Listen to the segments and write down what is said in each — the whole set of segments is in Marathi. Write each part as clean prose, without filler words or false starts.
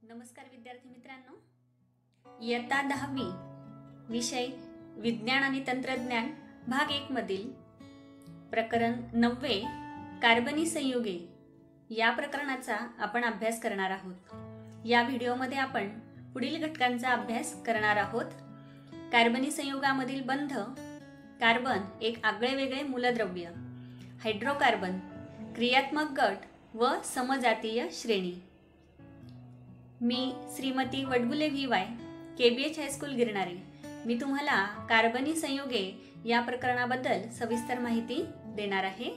नमस्कार विद्यार्थी मित्रांनो, इयत्ता 10वी विषय विज्ञान आणि तंत्रज्ञान भाग 1 मधील प्रकरण 9 कार्बनी संयुगे या प्रकरणाचा आपण अभ्यास करणार आहोत। या व्हिडिओमध्ये आपण पुढील घटकांचा अभ्यास करणार आहोत। कार्बनी संयुगामधील बंध, कार्बन एक आगळेवेगळे मूलद्रव्य, हायड्रोकार्बन, क्रियात्मक गट व समजातीय श्रेणी। मी Shrimati वडगुले VY KBH high school Girnare, मी तुम्हाला कार्बनी संयुगे या प्रकरणाबद्दल सविस्तर माहिती देणार आहे।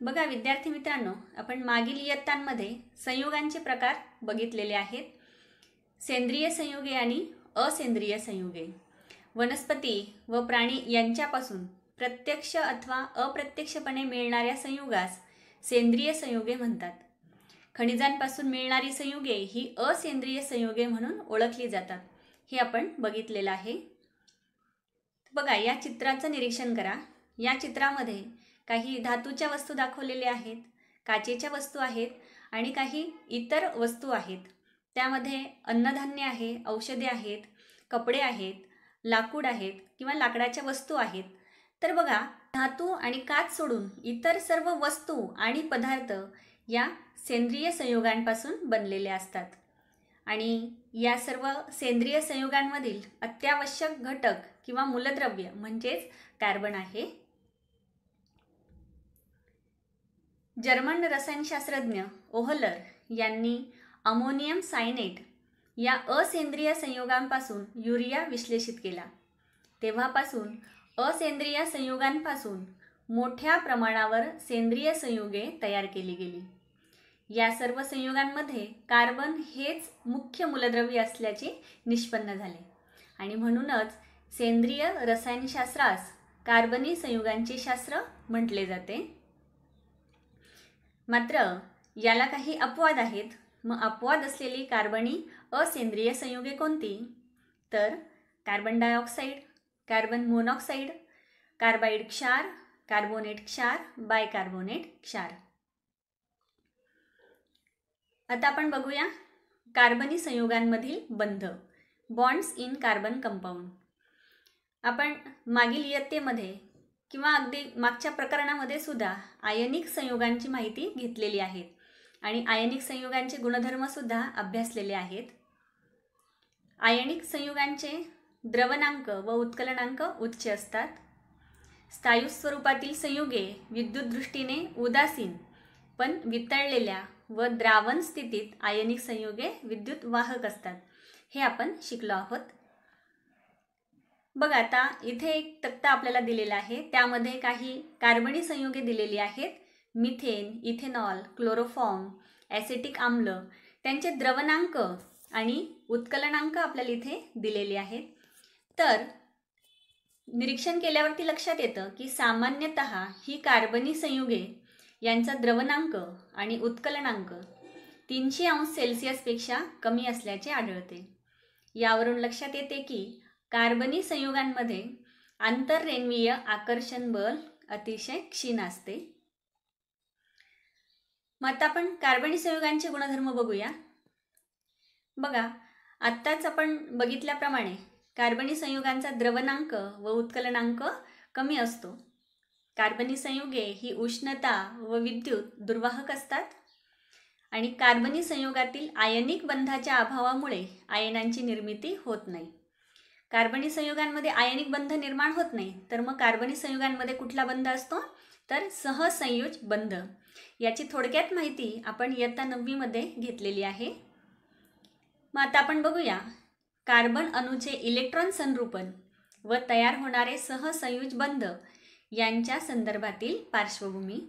बघा विद्यार्थी मित्रांनो, आपण मागील इयत्तांमध्ये संयुगांचे प्रकार बघितलेले आहेत। सेंद्रिय संयुगे आणि असेंद्रिय संयुगे। वनस्पती व प्राणी यांच्यापासून प्रत्यक्ष अथवा अप्रत्यक्षपणे मिळणाऱ्या संयुगास सेंद्रिय संयुगे म्हणतात। खनिजांपासून मिळणारी संयुगे ही असेंद्रिय संयुगे म्हणून ओळखली जातात, हे आपण बघितलेलं आहे। बघा या चित्राचं निरीक्षण करा। या चित्रामध्ये काही धातूच्या वस्तू दाखवलेल्या आहेत, काचेच्या वस्तू आहेत आणि काही इतर वस्तू आहेत। त्यामध्ये अन्नधान्य आहे, औषधे आहेत, कपडे आहेत, लाकूड आहेत किंवा लाकडाच्या वस्तू आहेत। तर बघा धातू आणि काच सोडून इतर सर्व वस्तू आणि पदार्थ या सेंद्रिय संयुगांपासून बनलेले असतात आणि या सर्व सेंद्रिय संयुगांमधील अत्यावश्यक घटक किंवा मूलद्रव्य म्हणजेच कार्बन आहे। जर्मन रसायनशास्त्रज्ञ ओहलर यांनी अमोनियम सायनेट या असेंद्रिय संयुगांपासून युरिया विश्लेषित केला। तेव्हापासून असेंद्रिय संयुगांपासून मोठ्या प्रमाणावर सेंद्रिय संयुगे तयार केली गेली। या सर्व संयुगांमध्ये कार्बन हेच मुख्य मूलद्रव्य असल्याचे निष्पन्न झाले आणि म्हणूनच सेंद्रिय रसायनशास्त्रास कार्बनी संयुगांचे शास्त्र म्हटले जाते। मात्र याला काही अपवाद आहेत। मग अपवाद असलेली कार्बनी असेंद्रिय संयुगे कोणती? तर carbon dioxide, carbon monoxide, carbide क्षार, कार्बोनेट क्षार, बायकार्बोनेट क्षार। आता आपण बघूया कार्बनी संयुगांमधील बंध, बॉन्ड्स इन कार्बन कंपाऊंड। आपण मागील इयत्तेमध्ये किंवा अगदी मागच्या प्रकरणामध्ये सुद्धा आयनिक संयुगांची माहिती घेतलेली आहे आणि आयनिक संयुगांचे गुणधर्म सुद्धा अभ्यासलेले आहेत। आयनिक संयुगांचे द्रवणांक व उत्कलनांक उच्च असतात। स्थायू स्वरूपातील संयुगे विद्युत दृष्टीने उदासीन पण वितळलेल्या व द्रावण स्थितीत आयनिक संयुगे विद्युत वाहक असतात, हे आपण शिकलो आहोत। बघा आता इथे एक तक्ता आपल्याला दिलेला आहे, त्यामध्ये काही कार्बनी संयुगे दिलेली आहेत। मिथेन, इथेनॉल, क्लोरोफॉर्म, ॲसिटिक आम्ल, त्यांचे द्रवणांक आणि उत्कलनांक आपल्याला इथे दिलेले आहेत। तर निरीक्षण केल्यावरती लक्षात येतं की सामान्यतः ही कार्बनी संयुगे यांचा द्रवणांक आणि उत्कलनांक 300 अंश सेल्सिअस पेक्षा कमी असल्याचे आढळते। यावरून लक्षात येते की कार्बनी संयुगांमध्ये आंतररेणवीय आकर्षण बल अतिशय क्षीण असते। मग आता आपण कार्बनी संयुगांचे गुणधर्म बघूया। बघा आत्ताच आपण बघितल्याप्रमाणे कार्बनी संयुगांचा द्रवणांक व उत्कलनांक कमी असतो। कार्बनी संयुगे ही उष्णता व विद्युत दुर्वाहक असतात आणि कार्बनी संयुगातील आयनिक बंधाच्या अभावामुळे आयनांची निर्मिती होत नाही। कार्बनी संयुगांमध्ये आयनिक बंध निर्माण होत नाही, तर मग कार्बनी संयुगांमध्ये कुठला बंध असतो? तर सहसंयोज बंध। याची थोडक्यात माहिती आपण इयत्ता 9वी मध्ये घेतलेली आहे। मग आता आपण बघूया कार्बन अणूचे इलेक्ट्रॉन संरूपण व तयार होणारे सहसंयोज बंध यांच्या संदर्भातील पार्श्वभूमी।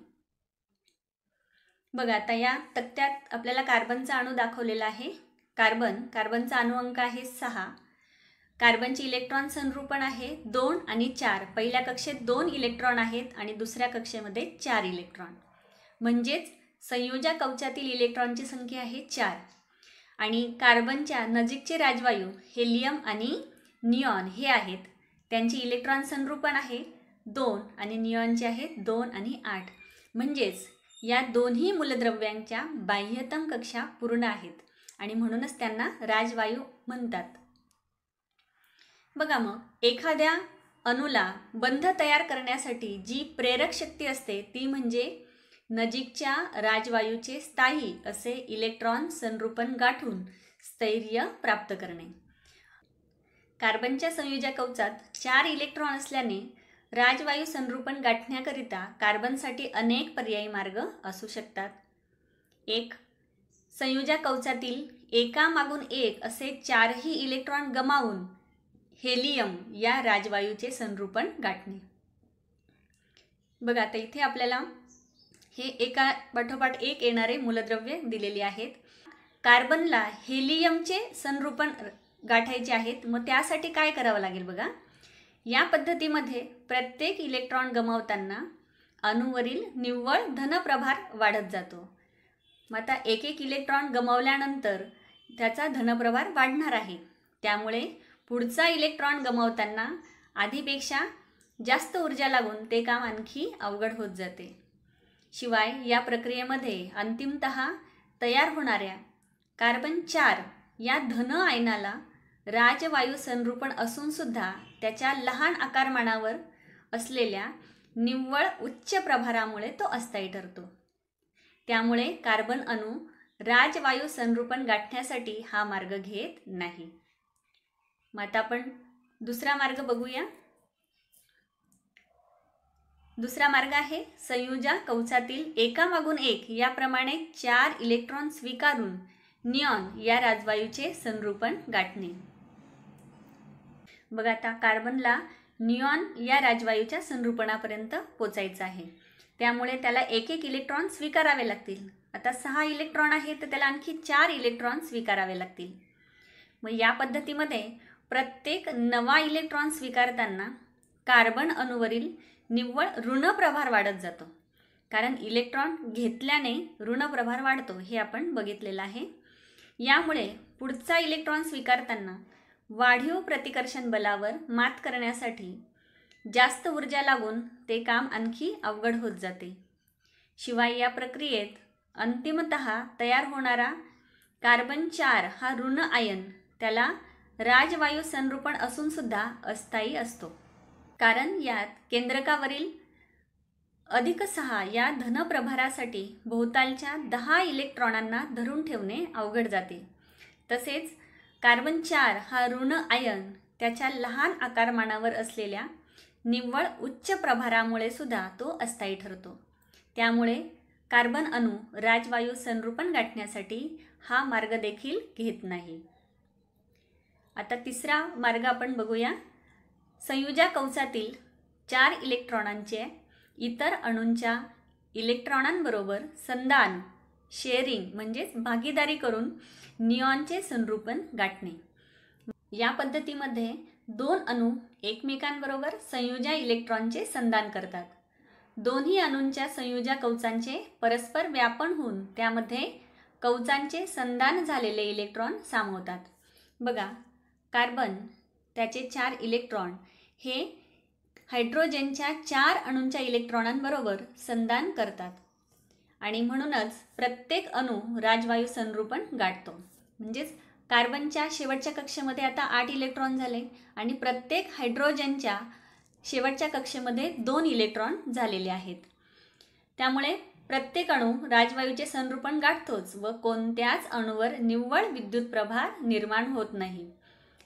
बघा आता या तक्त्यात आपल्याला कार्बनचा अणू दाखवलेला आहे। कार्बनचा अणुअंक आहे 6। कार्बनचे इलेक्ट्रॉन संरूपण आहे 2 आणि 4। पहिल्या कक्षेत 2 इलेक्ट्रॉन आहेत आणि दुसऱ्या कक्षेमध्ये 4 इलेक्ट्रॉन, म्हणजेच संयोजक कवचातील इलेक्ट्रॉनची संख्या आहे 4। आणि कार्बनच्या नजीकचे राजवायू हेलियम आणि निऑन हे आहेत, त्यांचे इलेक्ट्रॉन संरूपण आहे 2 आणि निऑनचे आहे 2 आणि 8, म्हणजेच या दोन्ही मूलद्रव्यांच्या बाह्यतम कक्षा पूर्ण आहेत आणि म्हणूनच त्यांना राजवायू म्हणतात. बघा, मग एखाद्या अणूला बंध तयार करण्यासाठी जी प्रेरक शक्ती असते ती म्हणजे नजीकच्या राजवायूचे स्थायी असे इलेक्ट्रॉन संरूपण गाठून स्थैर्य प्राप्त करणे. कार्बनच्या संयोजा कवचात 4 इलेक्ट्रॉन असल्याने राजवायू संरूपण गाठण्याकरिता कार्बनसाठी अनेक पर्यायी मार्ग असू शकतात. 1. संयोजा कवचातील एकामागून एक असे 4ही इलेक्ट्रॉन गमावून हेलियम या राजवायूचे संरूपण गाठणे. बघा, आता इथे आपल्याला हे एका पाठोपाठ एक येणारे मूलद्रव्य दिलेली आहेत. कार्बनला हेलियमचे संरूपण गाठायचे आहेत. मग त्यासाठी काय करावं लागेल बघा. या पद्धतीमध्ये प्रत्येक इलेक्ट्रॉन गमावताना अणूवरील निव्वळ धनप्रभार वाढत जातो. मग आता एक एक इलेक्ट्रॉन गमावल्यानंतर त्याचा धनप्रभार वाढणार आहे. त्यामुळे पुढचा इलेक्ट्रॉन गमावताना आधीपेक्षा जास्त ऊर्जा लागून ते काम आणखी अवघड होत जाते. शिवाय या प्रक्रियेमध्ये अंतिमतः तयार होणाऱ्या कार्बन 4 या धन आयनाला राजवायू संरूपण असून सुद्धा त्याच्या लहान आकारमानावर असलेल्या निव्वळ उच्च प्रभारामुळे तो अस्थायी ठरतो. त्यामुळे कार्बन अणू राजवायू संरूपण गाठण्यासाठी हा मार्ग घेत नाही. मग आता आपण दुसरा मार्ग बघूया. दुसरा मार्ग आहे संयोजा कवचातील एकामागून एक याप्रमाणे 4 इलेक्ट्रॉन स्वीकारून निऑन या राजवायूचे संरूपण गाठणे. बघा, आता कार्बनला निऑन या राजवायूच्या संरूपणापर्यंत पोचायचं आहे. त्यामुळे त्याला एक एक इलेक्ट्रॉन स्वीकारावे लागतील. आता 6 इलेक्ट्रॉन आहेत तर त्याला आणखी 4 इलेक्ट्रॉन स्वीकारावे लागतील. मग या पद्धतीमध्ये प्रत्येक नवा इलेक्ट्रॉन स्वीकारताना कार्बन अणूवरील निव्वळ ऋणप्रभार वाढत जातो. कारण इलेक्ट्रॉन घेतल्याने ऋणप्रभार वाढतो हे आपण बघितलेलं आहे. यामुळे पुढचा इलेक्ट्रॉन स्वीकारताना वाढीव प्रतिकर्षण बलावर मात करण्यासाठी जास्त ऊर्जा लागून ते काम आणखी अवघड होत जाते. शिवाय या प्रक्रियेत अंतिमतः तयार होणारा कार्बन 4 हा ऋण आयन त्याला राजवायू संरूपण असून सुद्धा अस्थायी असतो. कारण यात केंद्रकावरील +6 या धनप्रभारासाठी भोवतालच्या 10 इलेक्ट्रॉनांना धरून ठेवणे अवघड जाते. तसेच कार्बन 4 हा ऋण आयन त्याच्या लहान आकारमानावर असलेल्या निव्वळ उच्च प्रभारामुळे सुद्धा तो अस्थायी ठरतो. त्यामुळे कार्बन अणू राजवायू संरूपण गाठण्यासाठी हा मार्ग देखील घेत नाही. आता तिसरा मार्ग आपण बघूया. संयोजा कवचातील 4 इलेक्ट्रॉनांचे इतर अणूंच्या इलेक्ट्रॉनांबरोबर संधान शेअरिंग म्हणजेच भागीदारी करून निऑनचे संरूपण गाठणे. या पद्धतीमध्ये 2 अणू एकमेकांबरोबर संयोजा इलेक्ट्रॉनचे संधान करतात. दोन्ही अणूंच्या संयोजा कवचांचे परस्पर व्यापन होऊन त्यामध्ये कवचांचे संधान झालेले इलेक्ट्रॉन सामावतात. बघा, कार्बन त्याचे 4 इलेक्ट्रॉन हे हायड्रोजनच्या 4 अणूंच्या इलेक्ट्रॉनांबरोबर संधान करतात आणि म्हणूनच प्रत्येक अणू राजवायू संरूपण गाठतो. म्हणजेच कार्बनच्या शेवटच्या कक्षेमध्ये आता 8 इलेक्ट्रॉन झाले आणि प्रत्येक हायड्रोजनच्या शेवटच्या कक्षेमध्ये 2 इलेक्ट्रॉन झालेले आहेत. त्यामुळे प्रत्येक अणू राजवायूचे संरूपण गाठतोच व कोणत्याच अणूवर निव्वळ विद्युत प्रभार निर्माण होत नाही.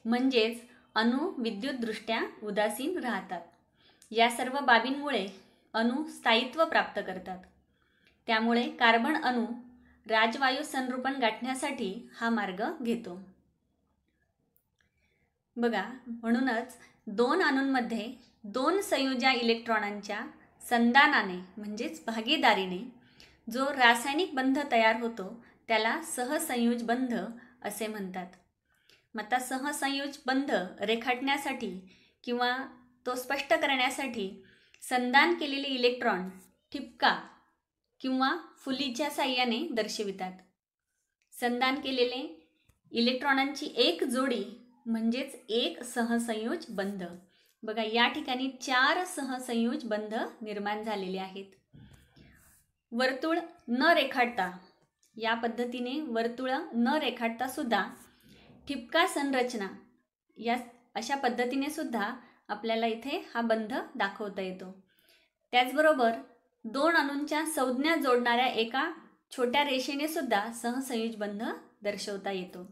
म्हणजेच अणू विद्युतदृष्ट्या उदासीन राहतात. या सर्व बाबींमुळे अणू स्थायित्व प्राप्त करतात. त्यामुळे कार्बन अणू राजवायू संरूपण गाठण्यासाठी हा मार्ग घेतो. बघा, म्हणूनच 2 अणूंमध्ये 2 संयोजा इलेक्ट्रॉनांच्या संधानाने म्हणजेच भागीदारीने जो रासायनिक बंध तयार होतो त्याला सहसंयोज बंध असे म्हणतात. मग आता सहसंयोज बंध रेखाटण्यासाठी किंवा तो स्पष्ट करण्यासाठी संधान केलेले इलेक्ट्रॉन ठिपका किंवा फुलीच्या साहाय्याने दर्शवितात. संधान केलेले इलेक्ट्रॉनांची एक जोडी म्हणजेच एक सहसंयोज बंध. बघा, या ठिकाणी 4 सहसंयोज बंध निर्माण झालेले आहेत. वर्तुळ न रेखाटता, या पद्धतीने वर्तुळ न रेखाटता सुद्धा ठिपका संरचना या अशा पद्धतीने सुद्धा आपल्याला इथे हा बंध दाखवता येतो. त्याचबरोबर दोन अणूंच्या संज्ञा जोडणाऱ्या एका छोट्या रेषेने सुद्धा सहसंयुज बंध दर्शवता येतो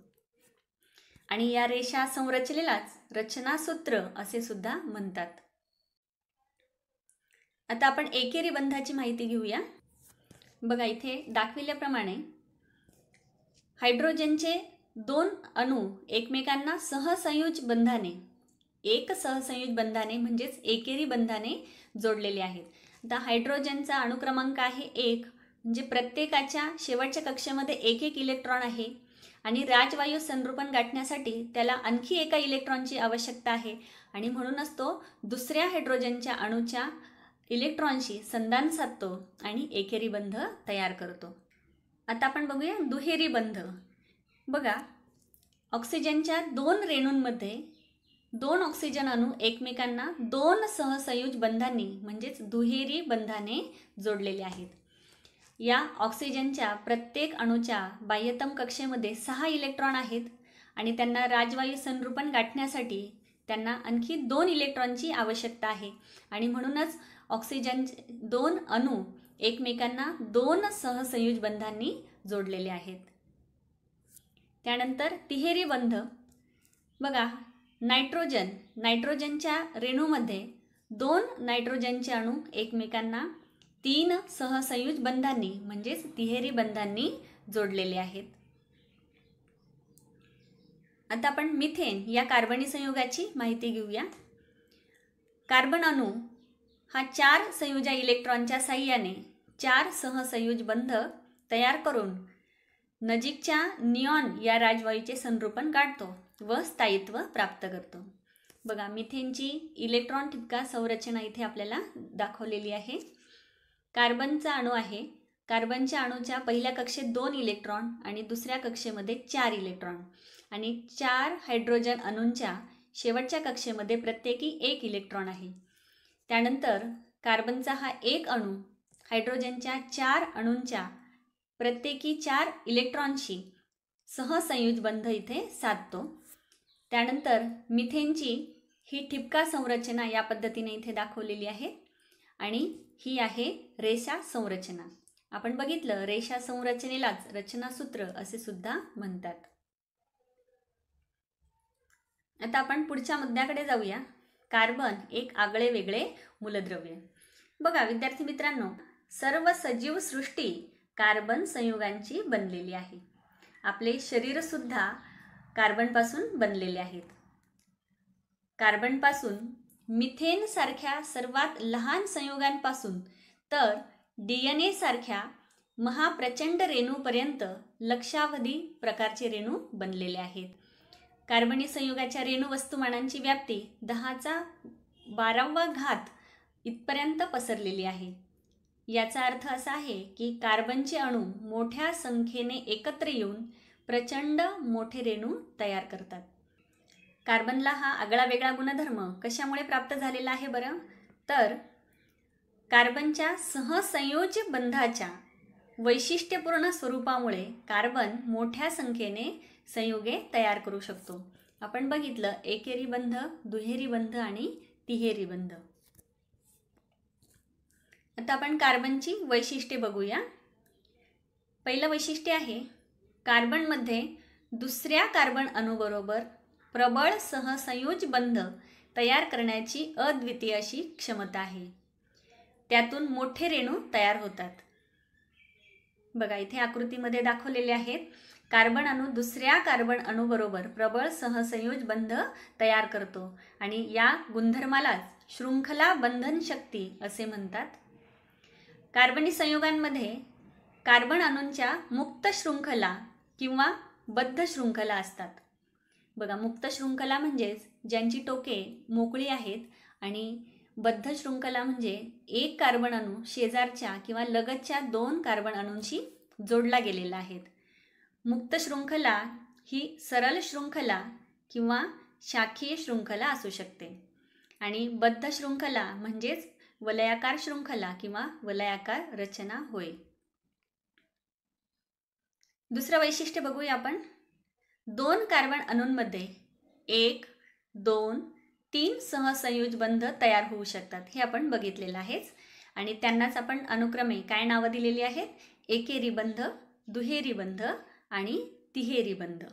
आणि या रेषा संरचनेलाच रचनासूत्र असे सुद्धा म्हणतात. आता आपण एकेरी बंधाची माहिती घेऊया. बघा, इथे दाखविल्याप्रमाणे हायड्रोजनचे दोन अणू एकमेकांना सहसंयुज बंधाने, एक सहसंयुज बंधाने म्हणजेच एकेरी बंधाने जोडलेले आहेत. आता हायड्रोजनचा अणुक्रमांक आहे 1, म्हणजे प्रत्येकाच्या शेवटच्या कक्षेमध्ये एक एक इलेक्ट्रॉन आहे आणि राजवायू संरूपण गाठण्यासाठी त्याला आणखी एका इलेक्ट्रॉनची आवश्यकता आहे आणि म्हणूनच तो दुसऱ्या हायड्रोजनच्या अणूच्या इलेक्ट्रॉनशी संधान साधतो आणि एकेरी बंध तयार करतो. आता आपण बघूया दुहेरी बंध. बघा, ऑक्सिजनच्या 2 रेणूंमध्ये 2 ऑक्सिजन अणू एकमेकांना 2 सहसंयुज बंधांनी म्हणजेच दुहेरी बंधाने जोडलेले आहेत. या ऑक्सिजनच्या प्रत्येक अणूच्या बाह्यतम कक्षेमध्ये 6 इलेक्ट्रॉन आहेत आणि त्यांना राजवायू संरूपण गाठण्यासाठी त्यांना आणखी 2 इलेक्ट्रॉनची आवश्यकता आहे आणि म्हणूनच ऑक्सिजन 2 अणू एकमेकांना 2 सहसंयुज बंधांनी जोडलेले आहेत. त्यानंतर तिहेरी बंध. बघा, नायट्रोजनच्या रेणूमध्ये 2 नायट्रोजनचे अणू एकमेकांना 3 सहसंयुज बंधांनी म्हणजेच तिहेरी बंधांनी जोडलेले आहेत. आता आपण मिथेन या कार्बनी संयुगाची माहिती घेऊया. कार्बन अणू हा 4 संयुजा इलेक्ट्रॉनच्या साहाय्याने 4 सहसंयुज बंध तयार करून नजीकच्या निऑन या राजवायूचे संरूपण गाठतो व स्थायित्व प्राप्त करतो. बघा, मिथेनची इलेक्ट्रॉन ठिपका संरचना इथे आपल्याला दाखवलेली आहे. कार्बनचा अणू आहे. कार्बनच्या अणूच्या पहिल्या कक्षेत 2 इलेक्ट्रॉन आणि दुसऱ्या कक्षेमध्ये 4 इलेक्ट्रॉन आणि 4 हायड्रोजन अणूंच्या शेवटच्या कक्षेमध्ये प्रत्येकी 1 इलेक्ट्रॉन आहे. त्यानंतर कार्बनचा हा एक अणू हायड्रोजनच्या 4 अणूंच्या प्रत्येकी 4 इलेक्ट्रॉनशी सहसंयुज बंध इथे साधतो. त्यानंतर मिथेनची ही ठिपका संरचना या पद्धतीने इथे दाखवलेली आहे आणि ही आहे रेषा संरचना. आपण बघितलं, रेषा संरचनेलाच रचनासूत्र असे सुद्धा म्हणतात. आता आपण पुढच्या मुद्द्याकडे जाऊया. कार्बन एक आगळे वेगळे मूलद्रव्य. बघा विद्यार्थी मित्रांनो, सर्व सजीव सृष्टी कार्बन संयुगांची बनलेली आहे. आपले शरीर सुद्धा कार्बनपासून बनलेले आहेत. कार्बनपासून मिथेन सारख्या सर्वात लहान संयुगांपासून तर DNA सारख्या महाप्रचंड रेणूपर्यंत लक्षावधी प्रकारचे रेणू बनलेले आहेत. कार्बनी संयुगाच्या रेणू वस्तुमानांची व्याप्ती 10⁻12 इथपर्यंत पसरलेली आहे. याचा अर्थ असा आहे की कार्बनचे अणू मोठ्या संख्येने एकत्र येऊन प्रचंड मोठे रेणू तयार करतात. कार्बनला हा आगळा वेगळा गुणधर्म कशामुळे प्राप्त झालेला आहे बरं? तर कार्बनच्या सहसंयोज बंधाच्या वैशिष्ट्यपूर्ण स्वरूपामुळे कार्बन मोठ्या संख्येने संयुगे तयार करू शकतो. आपण बघितलं एकेरी बंध, दुहेरी बंध आणि तिहेरी बंध. आता आपण कार्बनची वैशिष्ट्ये बघूया. पहिलं वैशिष्ट्य आहे, कार्बनमध्ये दुसऱ्या कार्बन अणूबरोबर प्रबळ सहसंयोज बंध तयार करण्याची अद्वितीय अशी क्षमता आहे. त्यातून मोठे रेणू तयार होतात. बघा इथे आकृतीमध्ये दाखवलेले आहेत. कार्बन अणू दुसऱ्या कार्बन अणूबरोबर प्रबळ सहसंयोज बंध तयार करतो आणि या गुणधर्मालाच शृंखला बंधन शक्ती असे म्हणतात. कार्बनी संयुगांमध्ये कार्बन अणूंच्या मुक्त शृंखला किंवा बद्ध शृंखला असतात. बघा, मुक्त शृंखला म्हणजेच ज्यांची टोके मोकळी आहेत आणि बद्ध शृंखला म्हणजे एक कार्बन अणू शेजारच्या किंवा लगतच्या 2 कार्बन अणूंशी जोडला गेलेला आहे. मुक्त शृंखला ही सरळ शृंखला किंवा शाखीय शृंखला असू शकते आणि बद्ध शृंखला म्हणजेच वलयाकार शृंखला किंवा वलयाकार रचना होय. दुसरं वैशिष्ट्य बघूया आपण. 2 कार्बन अणूंमध्ये 1, 2, 3 सहसंयोज बंध तयार होऊ शकतात, हे आपण बघितलेलं आहेच. आणि त्यांनाच आपण अनुक्रमे काय नावं दिलेली आहेत? एकेरी बंध, दुहेरी बंध आणि तिहेरी बंध.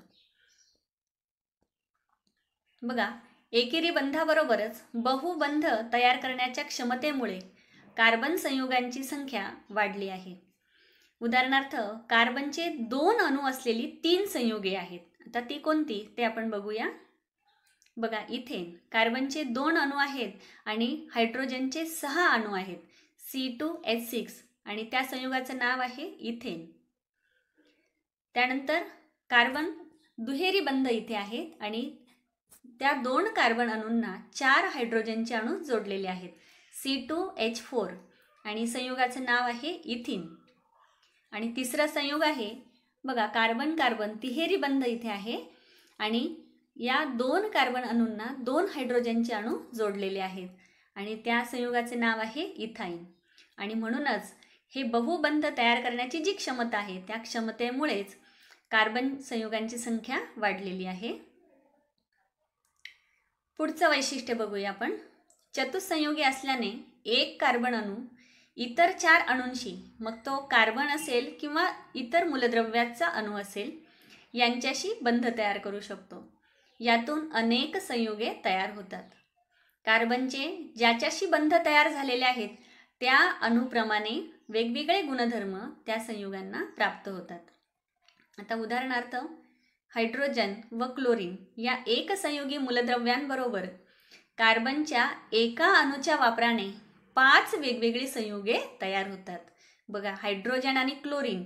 बघा, एकेरी बंधाबरोबरच बहुबंध तयार करण्याच्या क्षमतेमुळे कार्बन संयुगांची संख्या वाढली आहे. उदाहरणार्थ, कार्बनचे 2 अणू असलेली 3 संयुगे आहेत. आता ती कोणती ते आपण बघूया. बघा, इथेन कार्बनचे 2 अणू आहेत आणि हायड्रोजनचे 6 अणू आहेत, C2H6, आणि त्या संयुगाचं नाव आहे इथेन. त्यानंतर कार्बन दुहेरी बंध इथे आहेत आणि त्या 2 कार्बन अणूंना 4 हायड्रोजनचे अणू जोडलेले आहेत, C2H4, आणि संयुगाचं नाव आहे इथिन. आणि तिसरा संयोग आहे, बघा, कार्बन कार्बन तिहेरी बंध इथे आहे आणि या 2 कार्बन अणूंना 2 हायड्रोजनचे अणू जोडलेले आहेत आणि त्या संयुगाचे नाव आहे इथाईन. आणि म्हणूनच हे बहुबंध तयार करण्याची जी क्षमता आहे त्या क्षमतेमुळेच कार्बन संयुगांची संख्या वाढलेली आहे. पुढचं वैशिष्ट्य बघूया आपण. चतुसंयोगी असल्याने एक कार्बन अणू इतर 4 अणूंशी, मग तो कार्बन असेल किंवा इतर मूलद्रव्याचा अणू असेल, यांच्याशी बंध तयार करू शकतो. यातून अनेक संयुगे तयार होतात. कार्बनचे ज्याच्याशी बंध तयार झालेले आहेत त्या अणूप्रमाणे वेगवेगळे गुणधर्म त्या संयुगांना प्राप्त होतात. आता उदाहरणार्थ, हायड्रोजन व क्लोरीन या एकसंयोगी मूलद्रव्यांबरोबर कार्बनच्या एका अणूच्या वापराने 5 वेगवेगळी संयुगे तयार होतात. बघा, हायड्रोजन आणि क्लोरीन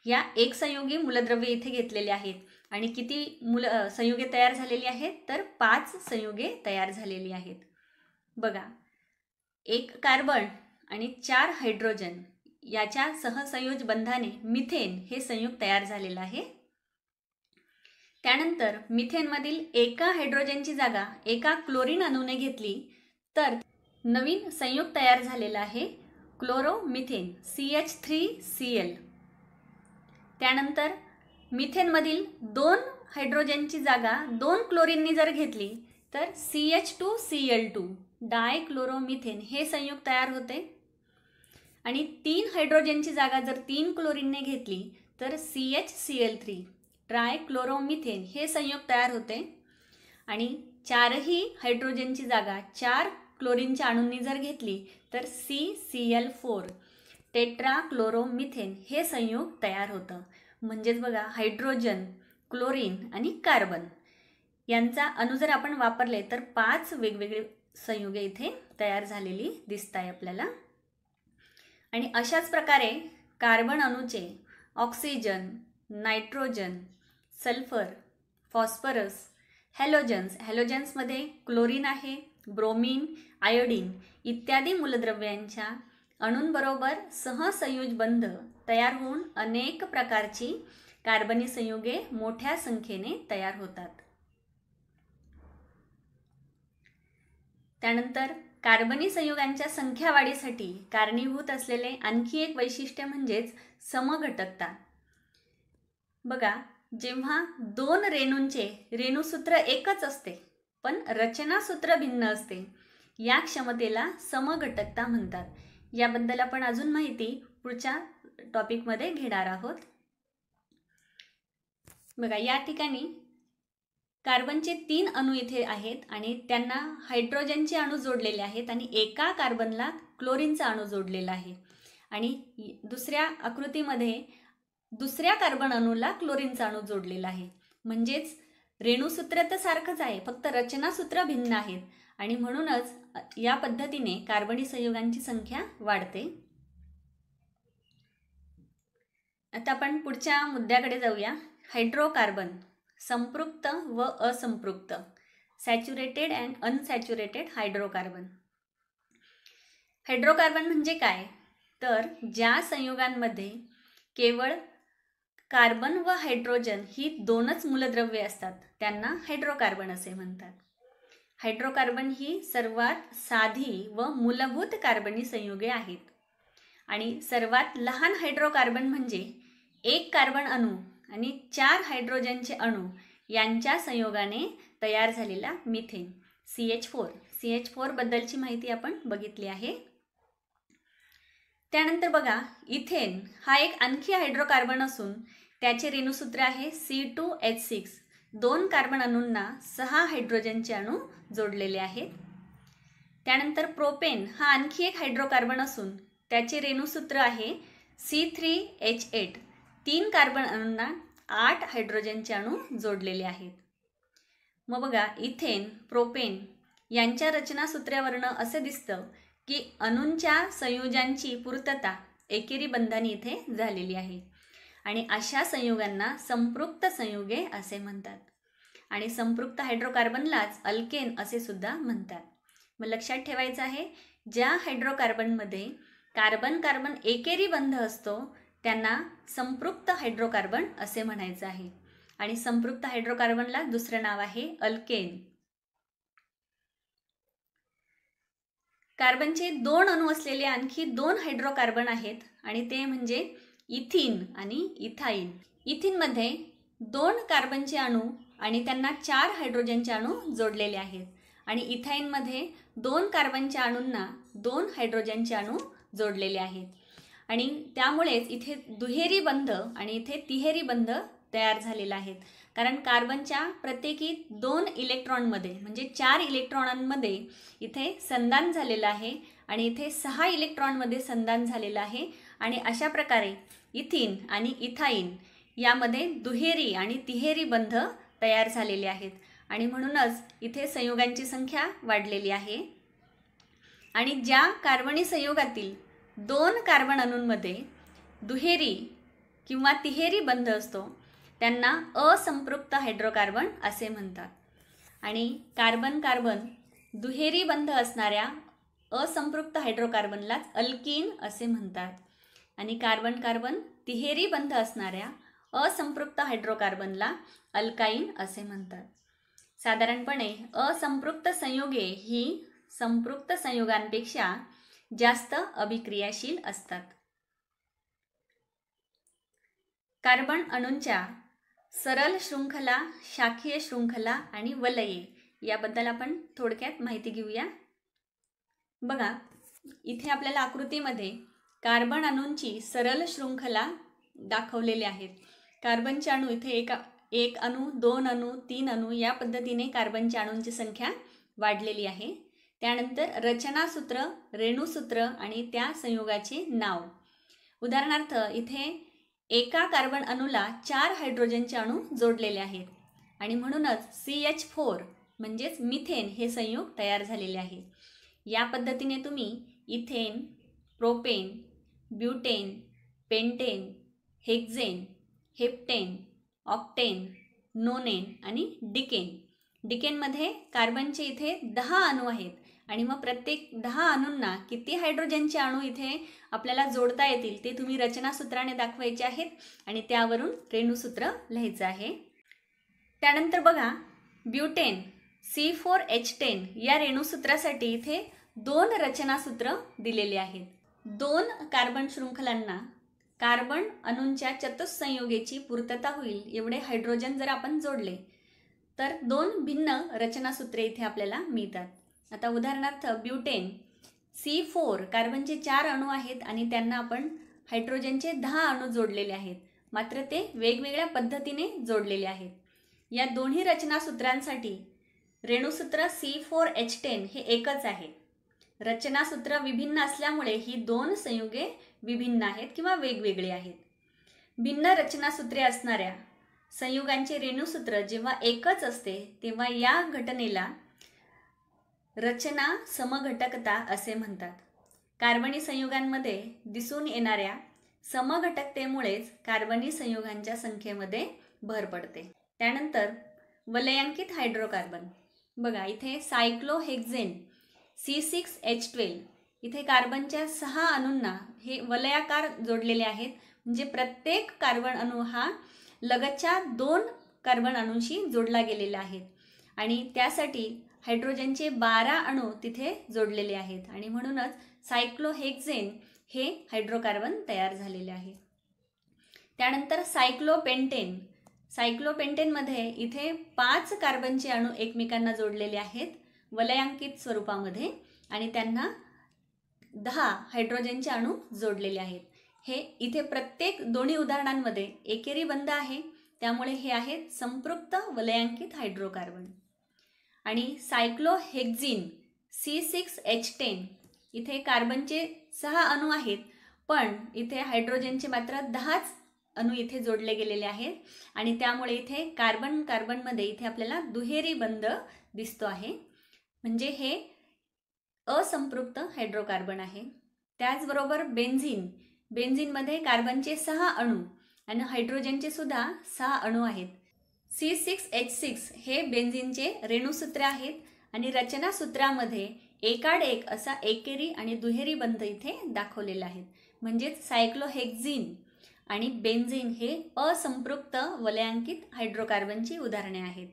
या एकसंयोगी मूलद्रव्ये इथे घेतलेले आहेत आणि किती संयुगे तयार झालेली आहेत? तर 5 संयुगे तयार झालेली आहेत. बघा, 1 कार्बन आणि 4 हायड्रोजन याच्या सहसंयोज बंधाने मिथेन हे संयुग तयार झालेलं आहे. त्यानंतर मिथेनमधील एका हायड्रोजनची जागा एका क्लोरीन अणूने घेतली तर नवीन संयुग तयार झालेला आहे, क्लोरोमिथेन, CH3Cl. त्यानंतर मिथेनमधील 2 हायड्रोजनची जागा 2 क्लोरीननी जर घेतली तर CH2Cl2, डायक्लोरोमिथेन हे संयुग तयार होते. आणि 3 हायड्रोजनची जागा जर 3 क्लोरीनने घेतली तर CHCl3, ट्रायक्लोरोमिथेन हे संयुग तयार होते. आणि 4ही हायड्रोजनची जागा 4 क्लोरीनच्या अणूंनी जर घेतली तर CCl4, टेट्राक्लोरोमिथेन हे संयुग तयार होतं. म्हणजेच बघा, हायड्रोजन, क्लोरीन आणि कार्बन यांचा अणू जर आपण वापरले तर 5 वेगवेगळे संयुगे इथे तयार झालेली दिसत आहे आपल्याला. आणि अशाच प्रकारे कार्बन अणूचे ऑक्सिजन, नायट्रोजन, सल्फर, फॉस्फरस, हॅलोजन्समध्ये क्लोरीन आहे, ब्रोमीन, आयोडीन इत्यादी मूलद्रव्यांच्या अणूंबरोबर सहसंयोज बंध तयार होऊन अनेक प्रकारची कार्बनी संयुगे मोठ्या संख्येने तयार होतात. त्यानंतर कार्बनी संयुगांच्या संख्या वाढीसाठी कारणीभूत असलेले आणखी एक वैशिष्ट्य म्हणजेच समघटकता. बघा, जेव्हा 2 रेणूंचे रेणुसूत्र एकच असते पण रचनासूत्र भिन्न असते, या क्षमतेला समघटकता म्हणतात. याबद्दल आपण अजून माहिती पुढच्या टॉपिकमध्ये घेणार आहोत. बघा, या ठिकाणी कार्बनचे 3 अणू इथे आहेत आणि त्यांना हायड्रोजनचे अणू जोडलेले आहेत आणि एका कार्बनला क्लोरीनचा अणू जोडलेला आहे. आणि दुसऱ्या आकृतीमध्ये दुसऱ्या कार्बन अणूला क्लोरीनचा अणू जोडलेला आहे. म्हणजेच रेणुसूत्र तर सारखंच आहे, फक्त रचनासूत्र भिन्न आहेत आणि म्हणूनच या पद्धतीने कार्बनी संयुगांची संख्या वाढते. आता आपण पुढच्या मुद्द्याकडे जाऊया. हायड्रोकार्बन, संपृक्त व असंपृक्त, saturated and unsaturated hydrocarbon. Hydrocarbon म्हणजे काय? तर ज्या संयुगांमध्ये केवळ कार्बन व हायड्रोजन ही 2च मूलद्रव्ये असतात त्यांना हायड्रोकार्बन असे म्हणतात. हायड्रोकार्बन ही सर्वात साधी व मूलभूत कार्बनी संयुगे आहेत. आणि सर्वात लहान हायड्रोकार्बन म्हणजे एक कार्बन अणू आणि 4 हायड्रोजनचे अणू यांच्या संयोगाने तयार झालेला मिथेन CH4. CH4 बद्दलची माहिती आपण बघितली आहे. त्यानंतर बघा, इथेन हा एक आणखी हायड्रोकार्बन असून त्याचे रेणुसूत्र आहे C2H6. 2 कार्बन अणूंना 6 हायड्रोजनचे अणू जोडलेले आहेत. त्यानंतर प्रोपेन हा आणखी एक हायड्रोकार्बन असून त्याचे रेणुसूत्र आहे C3H8. 3 कार्बन अणूंना 8 हायड्रोजनचे अणू जोडलेले आहेत. मग बघा, इथेन प्रोपेन यांच्या रचनासूत्रावरून असे दिसतं की अणूंच्या संयोजांची पूर्तता एकेरी बंधाने इथे झालेली आहे आणि अशा संयुगांना संपृक्त संयुगे असे म्हणतात. आणि संपृक्त हायड्रोकार्बनलाच अल्केन असे सुद्धा म्हणतात. मग लक्षात ठेवायचं आहे, ज्या हायड्रोकार्बनमध्ये कार्बन कार्बन एकेरी बंध असतो त्यांना संपृक्त हायड्रोकार्बन असे म्हणायचं आहे. आणि संपृक्त हायड्रोकार्बनला दुसरं नाव आहे अल्केन. कार्बनचे 2 अणू असलेले आणखी 2 हायड्रोकार्बन आहेत आणि ते म्हणजे इथिन आणि इथाईन. इथिनमध्ये 2 कार्बनचे अणू आणि त्यांना 4 हायड्रोजनचे अणू जोडलेले आहेत आणि इथाईनमध्ये 2 कार्बनच्या अणूंना 2 हायड्रोजनचे अणू जोडलेले आहेत. आणि त्यामुळेच इथे दुहेरी बंध आणि इथे तिहेरी बंध तयार झालेला आहे. कारण कार्बनच्या प्रत्येकी 2 इलेक्ट्रॉनमध्ये म्हणजे 4 इलेक्ट्रॉनांमध्ये इथे संधान झालेलं आहे आणि इथे 6 इलेक्ट्रॉनमध्ये संधान झालेलं आहे. आणि अशा प्रकारे इथिन आणि इथाईन यामध्ये दुहेरी आणि तिहेरी बंध तयार झालेले आहेत आणि म्हणूनच इथे संयुगांची संख्या वाढलेली आहे. आणि ज्या कार्बनी संयुगातील 2 कार्बन अणूंमध्ये दुहेरी किंवा तिहेरी बंध असतो त्यांना असंपृक्त हायड्रोकार्बन असे म्हणतात. आणि कार्बन कार्बन दुहेरी बंध असणाऱ्या असंपृक्त हायड्रोकार्बनलाच अल्कीन असे म्हणतात आणि कार्बन कार्बन तिहेरी बंध असणाऱ्या असंपृक्त हायड्रोकार्बनला अल्काईन असे म्हणतात. साधारणपणे असंपृक्त संयुगे ही संपृक्त संयुगांपेक्षा जास्त अभिक्रियाशील असतात. कार्बन अणूंच्या सरळ शृंखला, शाखीय शृंखला आणि वलये याबद्दल आपण थोडक्यात माहिती घेऊया. बघा, इथे आपल्याला आकृतीमध्ये कार्बन अणूंची सरळ शृंखला दाखवलेली आहेत. कार्बनचे अणू इथे एक अणू, 2 अणू, 3 अणू या पद्धतीने कार्बनच्या अणूंची संख्या वाढलेली आहे. त्यानंतर रचनासूत्र, रेणुसूत्र आणि त्या संयुगाचे नाव. उदाहरणार्थ इथे एका कार्बन अणूला 4 हायड्रोजनचे अणू जोडलेले आहेत आणि म्हणूनच CH4 म्हणजेच मिथेन हे संयुग तयार झालेले आहे. या पद्धतीने तुम्ही ethane, propane, butane, pentane, hexane, heptane, octane, नोनेन आणि डिकेन. डिकेनमध्ये कार्बनचे इथे 10 अणू आहेत आणि मग प्रत्येक 10 अणूंना किती हायड्रोजनचे अणू इथे आपल्याला जोडता येतील ते तुम्ही रचनासूत्राने दाखवायचे आहेत आणि त्यावरून रेणुसूत्र लिहायचं आहे. त्यानंतर बघा, ब्युटेन C4H10 या रेणुसूत्रासाठी इथे 2 रचनासूत्र दिलेले आहेत. 2 कार्बन शृंखलांना कार्बन अणूंच्या चतुस्संयोगेची पूर्तता होईल एवढे हायड्रोजन जर आपण जोडले तर 2 भिन्न रचनासूत्रे इथे आपल्याला मिळतात. आता उदाहरणार्थ ब्युटेन C4 कार्बनचे 4 अणू आहेत आणि त्यांना आपण हायड्रोजनचे 10 अणू जोडलेले आहेत, मात्र ते वेगवेगळ्या पद्धतीने जोडलेले आहेत. या दोन्ही रचनासूत्रांसाठी रेणुसूत्र C4H10 हे एकच आहे. रचनासूत्र विभिन्न असल्यामुळे ही 2 संयुगे विभिन्न आहेत किंवा वेगवेगळे आहेत. भिन्न रचनासूत्रे असणाऱ्या संयुगांचे रेणुसूत्र जेव्हा एकच असते तेव्हा या घटनेला रचना समघटकता असे म्हणतात. कार्बनी संयुगांमध्ये दिसून येणाऱ्या समघटकतेमुळेच कार्बनी संयुगांच्या संख्येमध्ये भर पडते. त्यानंतर वलयांकित हायड्रोकार्बन. बघा, इथे सायक्लोहेक्सेन C6H12 इथे कार्बनच्या 6 अणूंना हे वलयाकार जोडलेले आहेत. म्हणजे प्रत्येक कार्बन अणू हा लगतच्या 2 कार्बन अणूंशी जोडला गेलेला आहे आणि त्यासाठी हायड्रोजनचे 12 अणू तिथे जोडलेले आहेत आणि म्हणूनच सायक्लोहेक्झेन हे हायड्रोकार्बन तयार झालेले आहे. त्यानंतर सायक्लोपेंटेन. सायक्लोपेंटेनमध्ये इथे 5 कार्बनचे अणू एकमेकांना जोडलेले आहेत वलयांकित स्वरूपामध्ये आणि त्यांना 10 हायड्रोजनचे अणू जोडलेले आहेत. हे इथे प्रत्येक दोन्ही उदाहरणांमध्ये एकेरी बंध आहे, त्यामुळे हे आहेत संपृक्त वलयांकित हायड्रोकार्बन. आणि सायक्लोहेक्झिन C6H10 इथे कार्बनचे 6 अणू आहेत, पण इथे हायड्रोजनचे मात्र 10च अणू इथे जोडले गेलेले आहेत आणि त्यामुळे इथे कार्बन कार्बनमध्ये इथे आपल्याला दुहेरी बंध दिसतो आहे, म्हणजे हे असंपृक्त हायड्रोकार्बन आहे. त्याचबरोबर बेन्झीन. बेन्झीनमध्ये कार्बनचे 6 अणू आणि हायड्रोजनचे सुद्धा 6 अणू आहेत. C6H6 हे बेन्झीनचे रेणुसूत्र आहेत आणि रचनासूत्रामध्ये एकाड एक असा एकेरी आणि दुहेरी बंध इथे दाखवलेले आहेत. म्हणजेच सायक्लोहेक्झिन आणि बेन्झीन हे असंपृक्त वलयांकित हायड्रोकार्बनची उदाहरणे आहेत.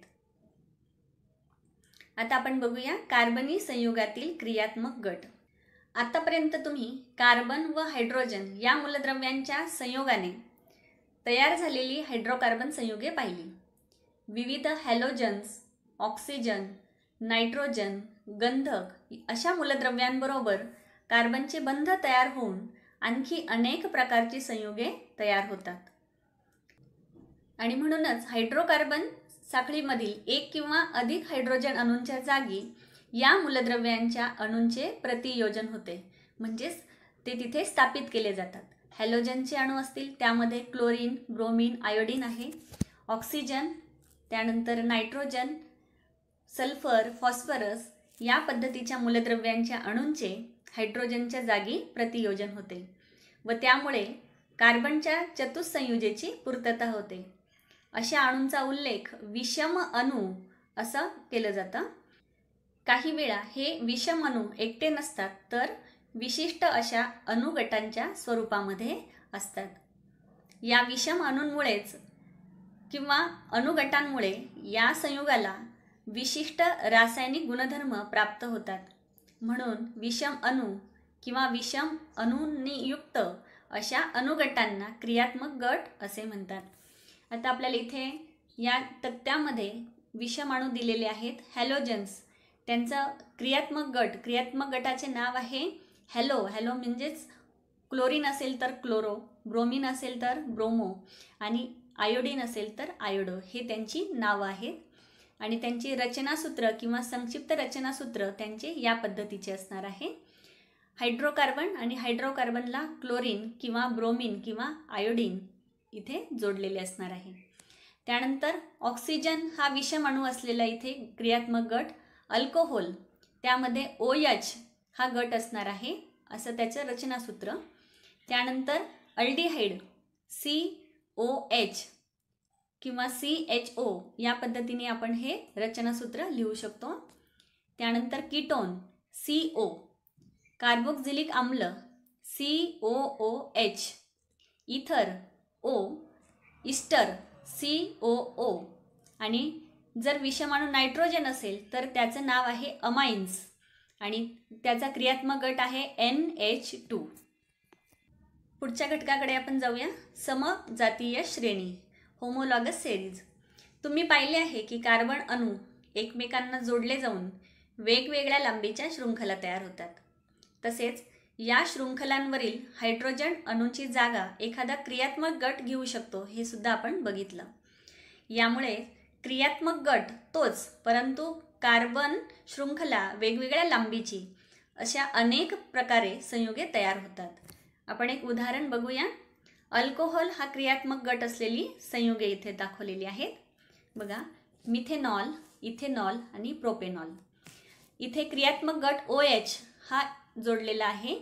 आता आपण बघूया कार्बनी संयुगातील क्रियात्मक गट. आतापर्यंत तुम्ही कार्बन व हायड्रोजन या मूलद्रव्यांच्या संयोगाने तयार झालेली हायड्रोकार्बन संयुगे पाहिली. विविध हॅलोजन्स, ऑक्सिजन, नायट्रोजन, गंधक अशा मूलद्रव्यांबरोबर कार्बनचे बंध तयार होऊन आणखी अनेक प्रकारची संयुगे तयार होतात आणि म्हणूनच हायड्रोकार्बन साखळीमधील एक किंवा अधिक हायड्रोजन अणूंच्या जागी या मूलद्रव्यांच्या अणूंचे प्रतियोजन होते, म्हणजेच ते तिथे स्थापित केले जातात. हॅलोजनचे अणू असतील त्यामध्ये क्लोरीन, ब्रोमीन, आयोडीन आहे. ऑक्सिजन, त्यानंतर नायट्रोजन, सल्फर, फॉस्फरस या पद्धतीच्या मूलद्रव्यांच्या अणूंचे हायड्रोजनच्या जागी प्रतियोजन होते व त्यामुळे कार्बनच्या चतुस्संयुजेची पूर्तता होते. अशा अणूंचा उल्लेख विषम अणू असं केलं जातं. काही वेळा हे विषम अणू एकटे नसतात तर विशिष्ट अशा अणुगटांच्या स्वरूपामध्ये असतात. या विषम अणूंमुळेच किंवा अणुगटांमुळे या संयुगाला विशिष्ट रासायनिक गुणधर्म प्राप्त होतात. म्हणून विषम अणू किंवा विषम अणूंनी युक्त अशा अणुगटांना क्रियात्मक गट असे म्हणतात. आता आपल्याला इथे या तक्त्यामध्ये विषम अणू दिलेले आहेत. हॅलोजन्स, त्यांचं क्रियात्मक गटाचे नाव आहे हॅलो. हॅलो म्हणजेच क्लोरीन असेल तर क्लोरो, ब्रोमीन असेल तर ब्रोमो आणि आयोडीन असेल तर आयोडो, हे त्यांची नावं आहेत. आणि त्यांची रचनासूत्र किंवा संक्षिप्त रचनासूत्र त्यांचे या पद्धतीचे असणार आहे. हायड्रोकार्बन आणि हायड्रोकार्बनला क्लोरीन किंवा ब्रोमीन किंवा आयोडीन इथे जोडलेले असणार आहे. त्यानंतर ऑक्सिजन हा विषम अणू असलेला इथे क्रियात्मक गट. अल्कोहोल, त्यामध्ये OH हा गट असणार आहे, असं त्याचं रचनासूत्र. त्यानंतर अल्डिहाइड COH किंवा CHO या पद्धतीने आपण हे रचनासूत्र लिहू शकतो. त्यानंतर कीटोन CO, कार्बोक्झिलिक आम्ल COOH, इथर O, इस्टर COO आणि जर विषम अणू नायट्रोजन असेल तर त्याचं नाव आहे अमाइन्स आणि त्याचा क्रियात्मक गट आहे NH2. पुढच्या घटकाकडे आपण जाऊया. समजातीय श्रेणी, होमोलॉगस सेरीज. तुम्ही पाहिले आहे की कार्बन अणू एकमेकांना जोडले जाऊन वेगवेगळ्या लांबीच्या शृंखला तयार होतात. तसेच या शृंखलांवरील हायड्रोजन अणूंची जागा एखादा क्रियात्मक गट घेऊ शकतो, हे सुद्धा आपण बघितलं. यामुळे क्रियात्मक गट तोच, परंतु कार्बन शृंखला वेगवेगळ्या लांबीची अशा अनेक प्रकारे संयुगे तयार होतात. आपण एक उदाहरण बघूया. अल्कोहोल हा क्रियात्मक गट असलेली संयुगे इथे दाखवलेली आहेत. बघा, मिथेनॉल, इथेनॉल आणि प्रोपेनॉल. इथे क्रियात्मक गट OH हा जोडलेला आहे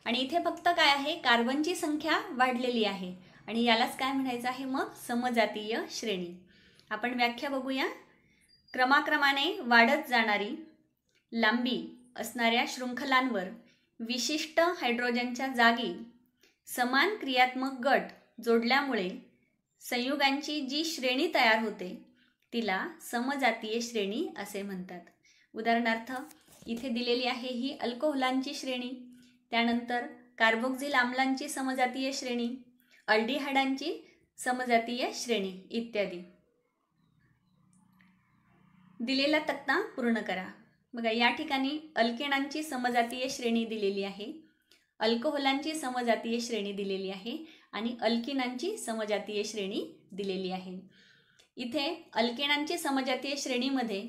आणि इथे फक्त काय आहे, कार्बनची संख्या वाढलेली आहे आणि यालाच काय म्हणायचं आहे मग, समजातीय श्रेणी. आपण व्याख्या बघूया. क्रमाक्रमाने वाढत जाणारी लांबी असणाऱ्या शृंखलांवर विशिष्ट हायड्रोजनच्या जागी समान क्रियात्मक गट जोडल्यामुळे संयुगांची जी श्रेणी तयार होते तिला समजातीय श्रेणी असे म्हणतात. उदाहरणार्थ इथे दिलेली आहे ही अल्कोहोलांची श्रेणी, त्यानंतर कार्बोक्सिल आम्लांची समजातीय श्रेणी, अल्डिहाइडांची समजातीय श्रेणी इत्यादी. दिलेला तक्ता पूर्ण करा. बघा या ठिकाणी अल्केनांची समजातीय श्रेणी दिलेली आहे, अल्कोहोलांची समजातीय श्रेणी दिलेली आहे आणि अल्किनांची समजातीय श्रेणी दिलेली आहे. इथे अल्केनांची समजातीय श्रेणीमध्ये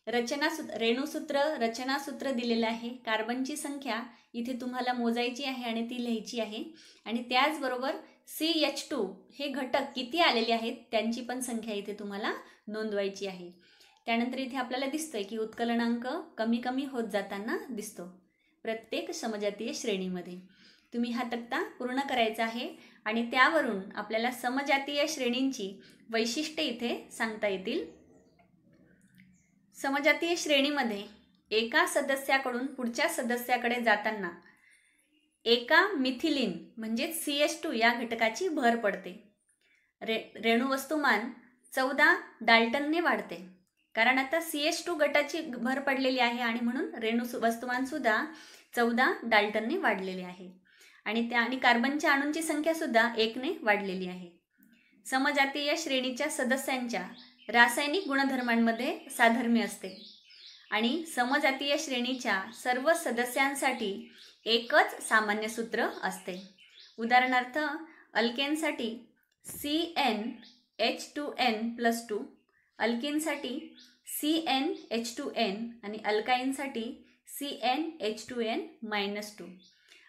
रेणुसूत्र रचनासूत्र दिलेलं आहे. कार्बनची संख्या इथे तुम्हाला मोजायची आहे आणि ती लिहायची आहे आणि त्याचबरोबर CH2 हे घटक किती आलेले आहेत त्यांची पण संख्या इथे तुम्हाला नोंदवायची आहे. त्यानंतर इथे आपल्याला दिसतंय की उत्कलनांक कमी कमी होत जाताना दिसतो प्रत्येक समजातीय श्रेणीमध्ये. तुम्ही हा तक्ता पूर्ण करायचा आहे आणि त्यावरून आपल्याला समजातीय श्रेणींची वैशिष्ट्ये इथे सांगता येतील. समजातीय श्रेणीमध्ये एका सदस्याकडून पुढच्या सदस्याकडे जाताना एका मिथिलीन म्हणजे CH2 या घटकाची भर पडते. रेणुवस्तुमान 14 डाल्टनने वाढते, कारण आता CH2 गटाची भर पडलेली आहे आणि म्हणून रेणुवस्तुमान सुद्धा 14 डाल्टनने वाढलेले आहे आणि कार्बनच्या अणूंची संख्या सुद्धा 1 ने वाढलेली आहे. समजातीय श्रेणीच्या सदस्यांच्या रासायनिक गुणधर्मांमध्ये साधर्म्य असते आणि समजातीय श्रेणीच्या सर्व सदस्यांसाठी एकच सामान्य सूत्र असते. उदाहरणार्थ अल्केनसाठी CnH2n+2, अल्किनसाठी CnH2n आणि अल्काईनसाठी CnH2n-2.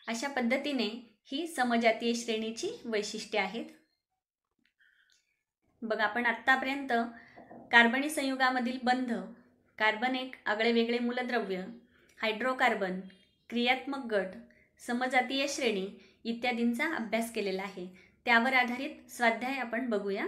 अशा पद्धतीने ही समजातीय श्रेणीची वैशिष्ट्ये आहेत. बघा आपण आत्तापर्यंत कार्बनी संयुगामधील बंध, कार्बन एक आगळेवेगळे मूलद्रव्य, हायड्रोकार्बन, क्रियात्मक गट, समजातीय श्रेणी इत्यादींचा अभ्यास केलेला आहे. त्यावर आधारित स्वाध्याय आपण बघूया.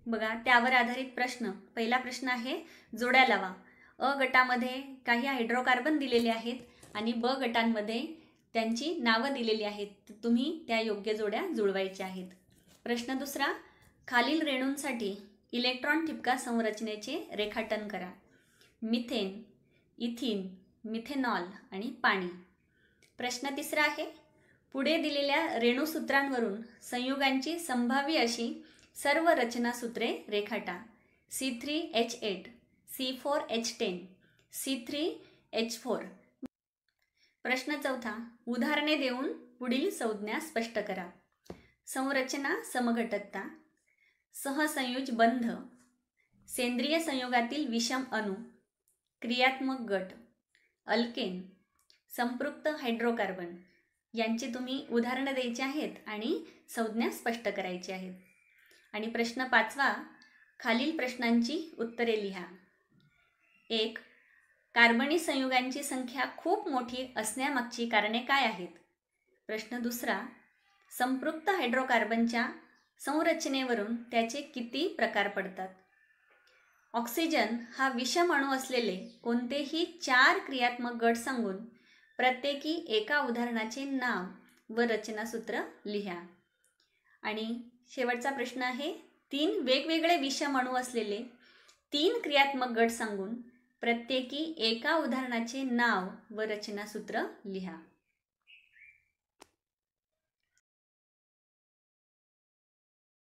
बघा त्यावर आधारित प्रश्न. पहिला प्रश्न आहे जोड्या लावा. अ गटामध्ये काही हायड्रोकार्बन दिलेले आहेत आणि ब गटांमध्ये त्यांची नावं दिलेली आहेत. तुम्ही त्या योग्य जोड्या जुळवायच्या आहेत. प्रश्न दुसरा, खालील रेणूंसाठी इलेक्ट्रॉन ठिपका संरचनेचे रेखाटन करा. मिथेन, इथिन, मिथेनॉल आणि पाणी. प्रश्न तिसरा आहे, पुढे दिलेल्या रेणुसूत्रांवरून संयुगांची संभाव्य अशी सर्व रचनासूत्रे रेखाटा. C3H8, C4H10, C3H4. प्रश्न चौथा, उदाहरणे देऊन पुढील संज्ञा स्पष्ट करा. संरचना समघटकता, सहसंयुज बंध, सेंद्रिय संयोगातील विषम अणू, क्रियात्मक गट, अल्केन, संपृक्त हायड्रोकार्बन यांची तुम्ही उदाहरणं द्यायची आहेत आणि संज्ञा स्पष्ट करायची आहेत. आणि प्रश्न पाचवा, खालील प्रश्नांची उत्तरे लिहा. 1. कार्बनी संयुगांची संख्या खूप मोठी असण्यामागची कारणे काय आहेत? प्रश्न दुसरा, संपृक्त हायड्रोकार्बनच्या संरचनेवरून त्याचे किती प्रकार पडतात? ऑक्सिजन हा विषम अणू असलेले कोणतेही 4 क्रियात्मक गट सांगून प्रत्येकी एका उदाहरणाचे नाव व रचनासूत्र लिहा. आणि शेवटचा प्रश्न आहे, 3 वेगवेगळे विषम अणू असलेले 3 क्रियात्मक गट सांगून प्रत्येकी एका उदाहरणाचे नाव व रचनासूत्र लिहा.